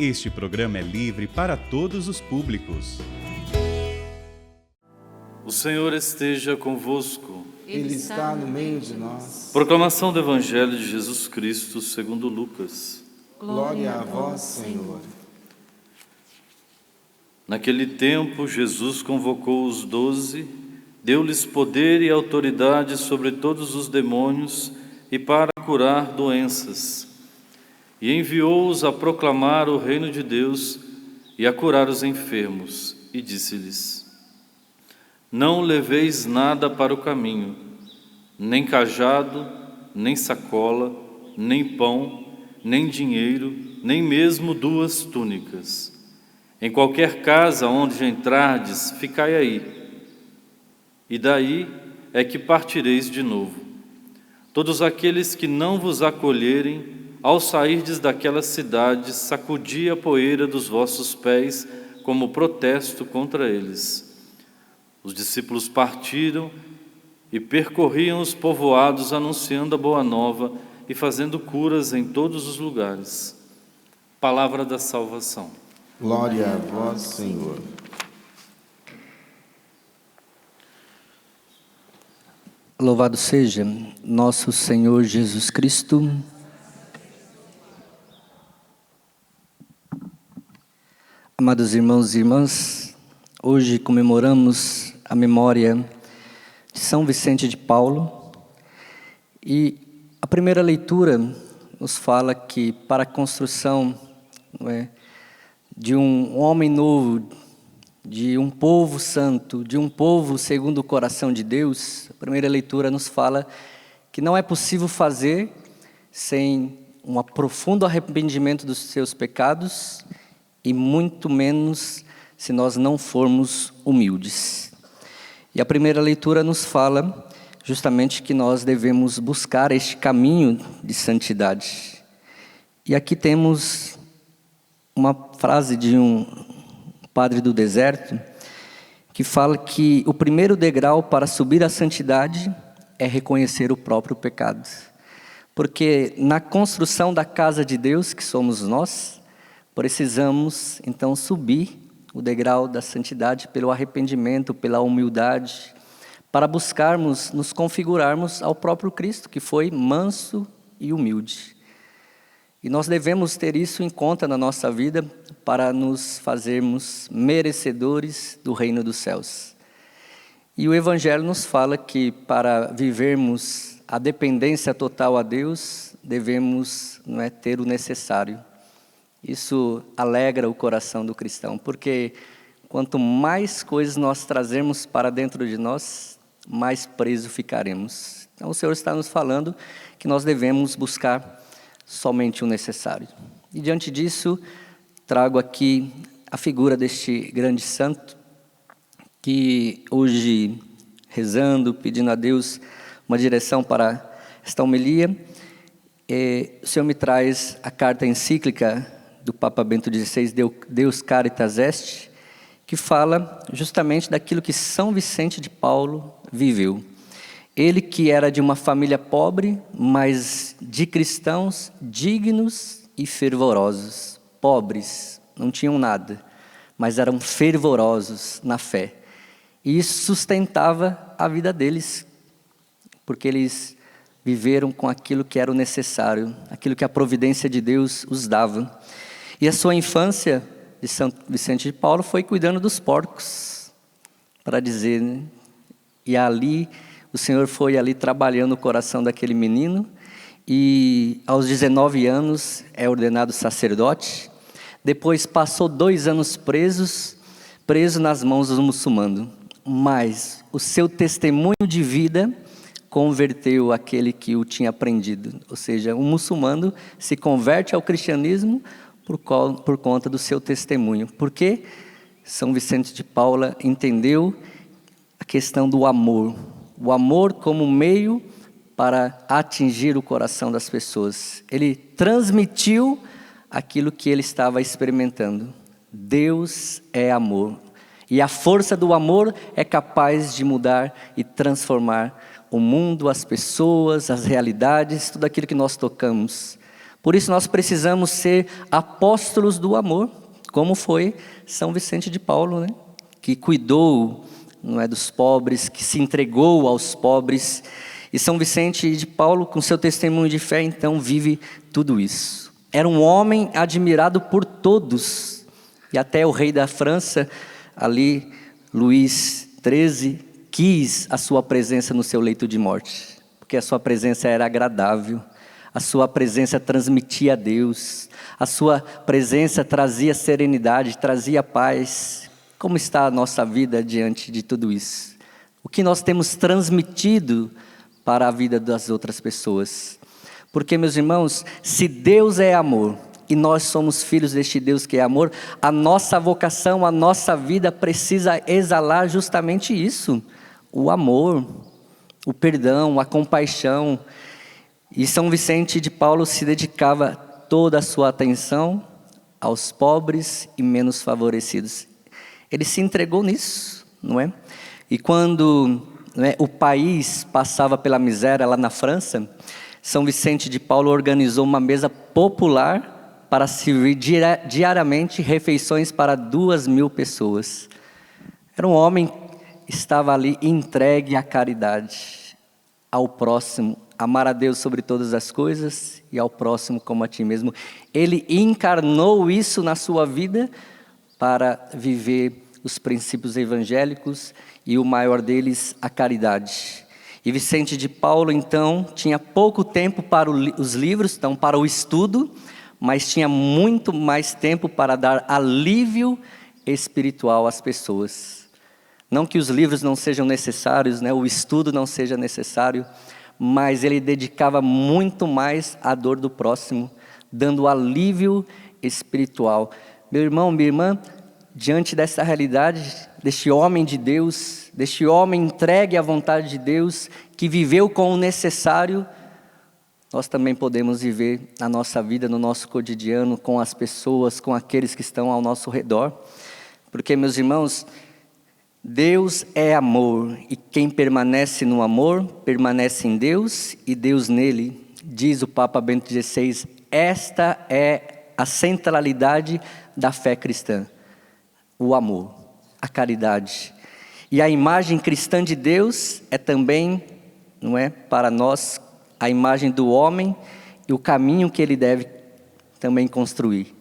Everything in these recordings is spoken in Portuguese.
Este programa é livre para todos os públicos. O Senhor esteja convosco. Ele está no meio de nós. Proclamação do Evangelho de Jesus Cristo segundo Lucas. Glória a vós, Senhor. Naquele tempo, Jesus convocou os 12, deu-lhes poder e autoridade sobre todos os demônios e para curar doenças. E enviou-os a proclamar o reino de Deus e a curar os enfermos. E disse-lhes: Não leveis nada para o caminho, nem cajado, nem sacola, nem pão, nem dinheiro, nem mesmo 2 túnicas. Em qualquer casa onde entrardes, ficai aí, e daí é que partireis de novo. Todos aqueles que não vos acolherem, ao sairdes daquela cidade, sacudi a poeira dos vossos pés como protesto contra eles. Os discípulos partiram e percorriam os povoados anunciando a boa nova e fazendo curas em todos os lugares. Palavra da salvação. Glória a vós, Senhor. Louvado seja nosso Senhor Jesus Cristo. Amados irmãos e irmãs, hoje comemoramos a memória de São Vicente de Paulo e a primeira leitura nos fala que para a construção de um homem novo, de um povo santo, de um povo segundo o coração de Deus, a primeira leitura nos fala que não é possível fazer sem um profundo arrependimento dos seus pecados e muito menos se nós não formos humildes. E a primeira leitura nos fala justamente que nós devemos buscar este caminho de santidade. E aqui temos uma frase de um padre do deserto que fala que o primeiro degrau para subir à santidade é reconhecer o próprio pecado. Porque na construção da casa de Deus, que somos nós, precisamos, então, subir o degrau da santidade pelo arrependimento, pela humildade, para buscarmos, nos configurarmos ao próprio Cristo, que foi manso e humilde. E nós devemos ter isso em conta na nossa vida para nos fazermos merecedores do reino dos céus. E o Evangelho nos fala que para vivermos a dependência total a Deus, devemos ter o necessário. Isso alegra o coração do cristão, porque quanto mais coisas nós trazermos para dentro de nós, mais preso ficaremos. Então o Senhor está nos falando que nós devemos buscar somente o necessário. E diante disso, trago aqui a figura deste grande santo, que hoje, rezando, pedindo a Deus uma direção para esta homilia, o Senhor me traz a carta encíclica do Papa Bento XVI, Deus Caritas Est, que fala justamente daquilo que São Vicente de Paulo viveu. Ele que era de uma família pobre, mas de cristãos dignos e fervorosos. Pobres, não tinham nada, mas eram fervorosos na fé. E isso sustentava a vida deles, porque eles viveram com aquilo que era o necessário, aquilo que a providência de Deus os dava. E a sua infância de São Vicente de Paulo foi cuidando dos porcos, para dizer, né? E ali, o Senhor foi ali trabalhando o coração daquele menino, e aos 19 anos é ordenado sacerdote. Depois passou 2 anos preso nas mãos dos muçulmanos. Mas o seu testemunho de vida converteu aquele que o tinha prendido. Ou seja, um muçulmano se converte ao cristianismo por conta do seu testemunho. Porque São Vicente de Paulo entendeu a questão do amor. O amor como meio para atingir o coração das pessoas. Ele transmitiu aquilo que ele estava experimentando. Deus é amor. E a força do amor é capaz de mudar e transformar o mundo, as pessoas, as realidades, tudo aquilo que nós tocamos. Por isso nós precisamos ser apóstolos do amor, como foi São Vicente de Paulo, né? Que cuidou, não é, dos pobres, que se entregou aos pobres. E São Vicente de Paulo, com seu testemunho de fé, então vive tudo isso. Era um homem admirado por todos, e até o rei da França, ali, Luís XIII, quis a sua presença no seu leito de morte, porque a sua presença era agradável, a sua presença transmitia a Deus, a sua presença trazia serenidade, trazia paz. Como está a nossa vida diante de tudo isso? O que nós temos transmitido para a vida das outras pessoas? Porque, meus irmãos, se Deus é amor, e nós somos filhos deste Deus que é amor, a nossa vocação, a nossa vida precisa exalar justamente isso: o amor, o perdão, a compaixão. E São Vicente de Paulo se dedicava toda a sua atenção aos pobres e menos favorecidos. Ele se entregou nisso, não é? E quando, não é, o país passava pela miséria lá na França, São Vicente de Paulo organizou uma mesa popular para servir diariamente refeições para 2.000 pessoas. Era um homem que estava ali entregue à caridade, ao próximo, amar a Deus sobre todas as coisas e ao próximo como a ti mesmo. Ele encarnou isso na sua vida para viver os princípios evangélicos e o maior deles, a caridade. E Vicente de Paulo, então, tinha pouco tempo para os livros, então, para o estudo, mas tinha muito mais tempo para dar alívio espiritual às pessoas. Não que os livros não sejam necessários, né? O estudo não seja necessário, mas ele dedicava muito mais à dor do próximo, dando alívio espiritual. Meu irmão, minha irmã, diante dessa realidade, deste homem de Deus, deste homem entregue à vontade de Deus, que viveu com o necessário, nós também podemos viver na nossa vida, no nosso cotidiano, com as pessoas, com aqueles que estão ao nosso redor. Porque, meus irmãos, Deus é amor, e quem permanece no amor, permanece em Deus e Deus nele. Diz o Papa Bento XVI, esta é a centralidade da fé cristã. O amor, a caridade. E a imagem cristã de Deus é também, não é, para nós, a imagem do homem e o caminho que ele deve também construir.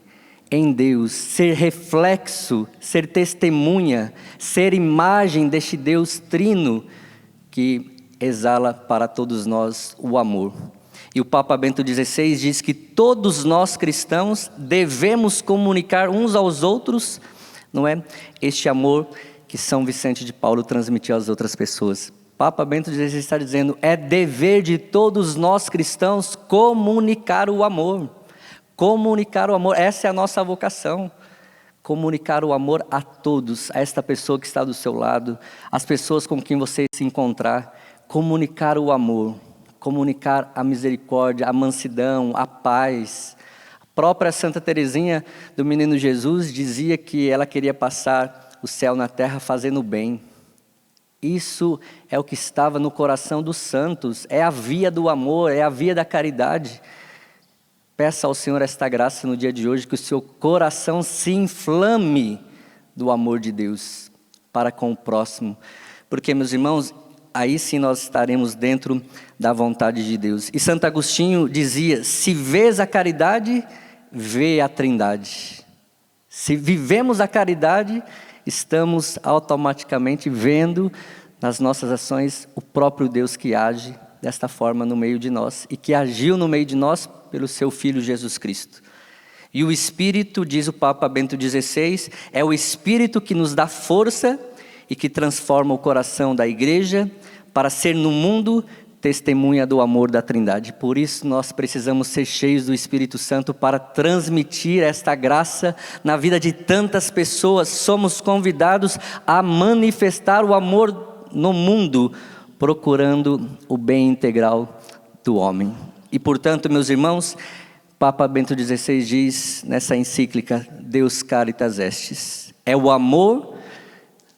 Em Deus, ser reflexo, ser testemunha, ser imagem deste Deus trino que exala para todos nós o amor. E o Papa Bento XVI diz que todos nós cristãos devemos comunicar uns aos outros, não é, este amor que São Vicente de Paulo transmitiu às outras pessoas. Papa Bento XVI está dizendo, é dever de todos nós cristãos comunicar o amor. Comunicar o amor, essa é a nossa vocação. Comunicar o amor a todos, a esta pessoa que está do seu lado, as pessoas com quem você se encontrar. Comunicar o amor, comunicar a misericórdia, a mansidão, a paz. A própria Santa Teresinha do Menino Jesus dizia que ela queria passar o céu na terra fazendo bem. Isso é o que estava no coração dos santos, é a via do amor, é a via da caridade. Peça ao Senhor esta graça no dia de hoje, que o seu coração se inflame do amor de Deus para com o próximo. Porque, meus irmãos, aí sim nós estaremos dentro da vontade de Deus. E Santo Agostinho dizia, se vês a caridade, vê a Trindade. Se vivemos a caridade, estamos automaticamente vendo nas nossas ações o próprio Deus que age desta forma no meio de nós e que agiu no meio de nós pelo seu Filho Jesus Cristo. E o Espírito, diz o Papa Bento XVI, é o Espírito que nos dá força e que transforma o coração da igreja para ser no mundo testemunha do amor da Trindade. Por isso nós precisamos ser cheios do Espírito Santo para transmitir esta graça na vida de tantas pessoas. Somos convidados a manifestar o amor no mundo, procurando o bem integral do homem. E portanto, meus irmãos, Papa Bento XVI diz nessa encíclica, Deus Caritas Estis, é o amor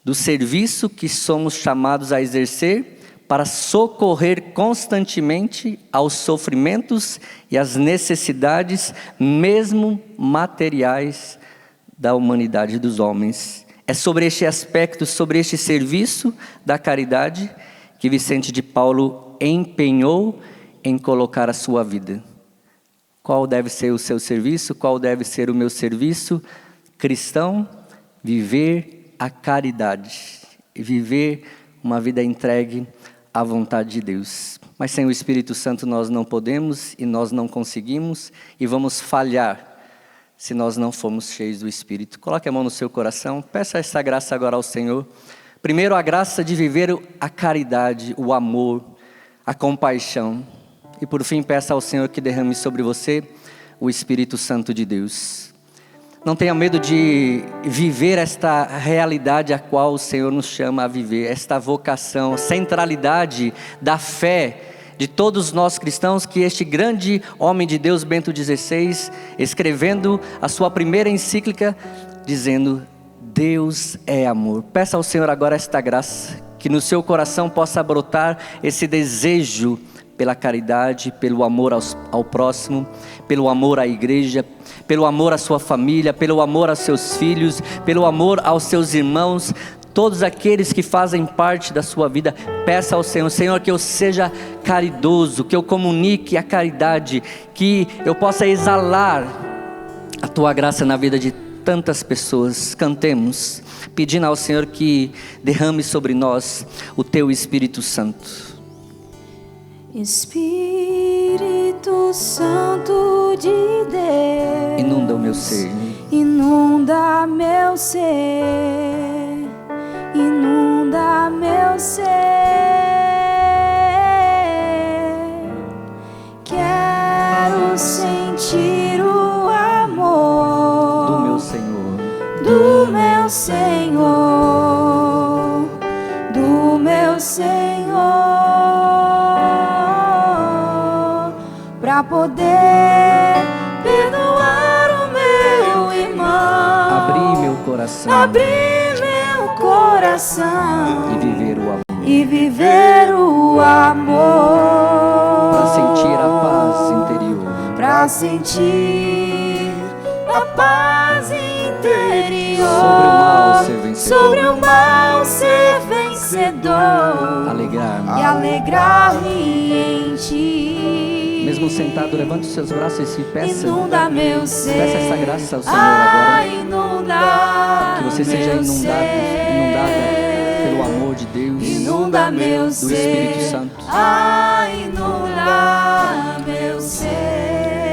do serviço que somos chamados a exercer para socorrer constantemente aos sofrimentos e às necessidades, mesmo materiais, da humanidade dos homens. É sobre este aspecto, sobre este serviço da caridade, que Vicente de Paulo empenhou em colocar a sua vida. Qual deve ser o seu serviço? Qual deve ser o meu serviço? Cristão, viver a caridade, viver uma vida entregue à vontade de Deus. Mas sem o Espírito Santo nós não podemos e nós não conseguimos e vamos falhar se nós não formos cheios do Espírito. Coloque a mão no seu coração, peça essa graça agora ao Senhor. Primeiro, a graça de viver a caridade, o amor, a compaixão. E por fim, peça ao Senhor que derrame sobre você o Espírito Santo de Deus. Não tenha medo de viver esta realidade a qual o Senhor nos chama a viver, esta vocação, centralidade da fé de todos nós cristãos, que este grande homem de Deus, Bento XVI, escrevendo a sua primeira encíclica, dizendo: Deus é amor. Peça ao Senhor agora esta graça, que no seu coração possa brotar esse desejo pela caridade, pelo amor ao próximo, pelo amor à igreja, pelo amor à sua família, pelo amor aos seus filhos, pelo amor aos seus irmãos, todos aqueles que fazem parte da sua vida. Peça ao Senhor: Senhor, que eu seja caridoso, que eu comunique a caridade, que eu possa exalar a Tua graça na vida de tantas pessoas. Cantemos, pedindo ao Senhor que derrame sobre nós o Teu Espírito Santo. Espírito Santo de Deus, Inunda o meu ser, inunda meu ser, inunda meu ser. Quero sentir o amor do meu Senhor, do meu Senhor, do meu Senhor, para poder perdoar o meu irmão, abrir meu coração, abrir meu coração e viver o amor, e viver o amor, para sentir a paz interior, para sentir a paz interior, sobre o mal ser vencedor, alegrar-me, e alegrar-me em ti. Mesmo sentado, levante os seus braços e peça. Inunda meu ser. Peça essa graça ao Senhor agora. Inunda que você seja meu inundada ser. pelo amor de Deus, Inunda meu do ser. Espírito Santo. Inunda meu ser.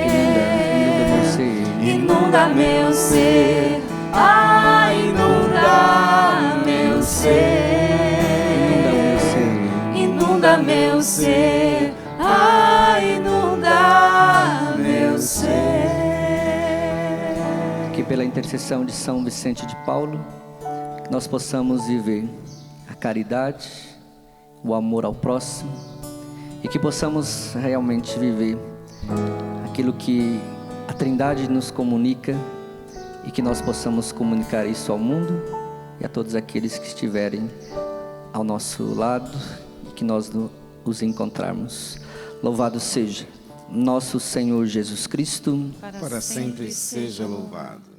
Inunda meu ser. Inunda meu ser. Inunda meu ser. Inunda meu ser. Inunda meu ser. Que pela intercessão de São Vicente de Paulo, nós possamos viver a caridade, o amor ao próximo, e que possamos realmente viver aquilo que a Trindade nos comunica, e que nós possamos comunicar isso ao mundo e a todos aqueles que estiverem ao nosso lado e que nós os encontrarmos. Louvado seja nosso Senhor Jesus Cristo, Para sempre seja louvado.